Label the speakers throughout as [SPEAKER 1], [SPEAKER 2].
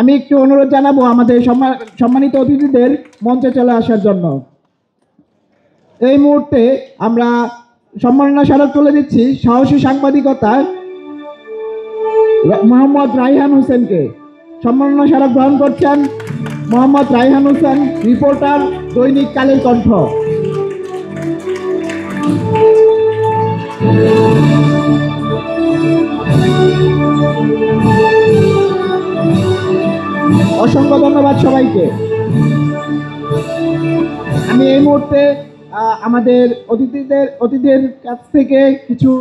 [SPEAKER 1] আমি একটু অনুরোধ জানাবো আমাদের সম্মানিত অতিথিদের মঞ্চে চলে আসার জন্য। এই মুহূর্তে আমরা সম্মাননা স্মারক তুলে দিচ্ছি সাহসী সাংবাদিকতার মোহাম্মদ রায়হান হোসেনকে। সম্মাননা স্মারক গ্রহণ করছেন মোহাম্মদ রায়হান হোসেন, রিপোর্টার, দৈনিক কালের কণ্ঠ। অসংখ্য ধন্যবাদ সবাইকে। আমি এই মুহূর্তে আমাদের অতিথিদের কাছ থেকে কিছু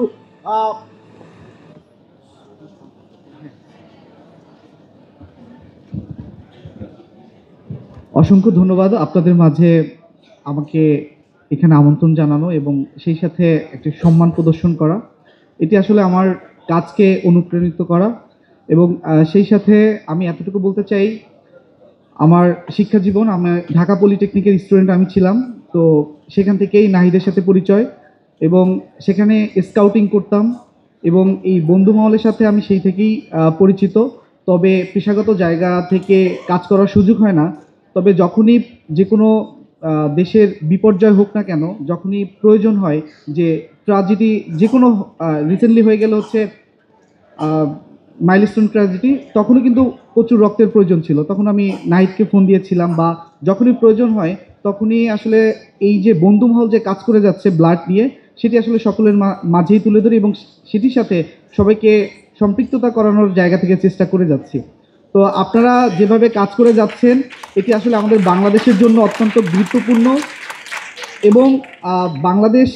[SPEAKER 2] অসংখ্য ধন্যবাদ আপনাদের মাঝে আমাকে এখানে আমন্ত্রণ জানানো এবং সেই সাথে একটি সম্মান প্রদর্শন করা। এটি আসলে আমার কাজকে অনুপ্রাণিত করা এবং সেই সাথে আমি এতটুকু বলতে চাই, আমার শিক্ষা জীবন, আমি ঢাকা পলিটেকনিকের স্টুডেন্ট আমি ছিলাম। তো সেখান থেকেই নাহিদের সাথে পরিচয় এবং সেখানে স্কাউটিং করতাম এবং এই বন্ধু মহলের সাথে আমি সেই থেকেই পরিচিত। তবে পেশাগত জায়গা থেকে কাজ করার সুযোগ হয় না। তবে যখনই যে কোনো দেশের বিপর্যয় হোক না কেন, যখনই প্রয়োজন হয় যে ট্র্যাজেডি, যে কোনো রিসেন্টলি হয়ে গেল হচ্ছে মাইলস্টোন ট্র্যাজেডি, তখনও কিন্তু প্রচুর রক্তের প্রয়োজন ছিল। তখন আমি নাহিদকে ফোন দিয়েছিলাম, বা যখনই প্রয়োজন হয় তখনই আসলে এই যে বন্ধুমহল যে কাজ করে যাচ্ছে ব্লাড নিয়ে, সেটি আসলে সকলের মাঝেই তুলে ধরি এবং সেটির সাথে সবাইকে সম্পৃক্ততা করানোর জায়গা থেকে চেষ্টা করে যাচ্ছি। তো আপনারা যেভাবে কাজ করে যাচ্ছেন, এটি আসলে আমাদের বাংলাদেশের জন্য অত্যন্ত গুরুত্বপূর্ণ এবং বাংলাদেশ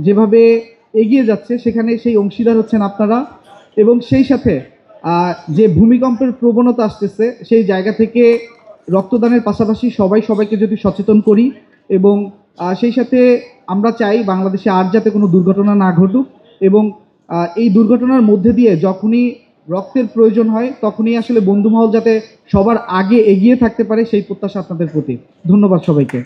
[SPEAKER 2] যেভাবে এগিয়ে যাচ্ছে সেখানে সেই অংশীদার হচ্ছেন আপনারা। এবং সেই সাথে যে ভূমিকম্পের প্রবণতা আসতেছে, সেই জায়গা থেকে রক্তদানের পাশাপাশি সবাইকে যদি সচেতন করি এবং সেই সাথে আমরা চাই বাংলাদেশে আর যাতে কোনো দুর্ঘটনা না ঘটুক এবং এই দুর্ঘটনার মধ্যে দিয়ে যখনই রক্তের প্রয়োজন হয় তখনই আসলে বন্ধুমহল যাতে সবার আগে এগিয়ে থাকতে পারে, সেই প্রত্যাশা আপনাদের প্রতি। ধন্যবাদ সবাইকে।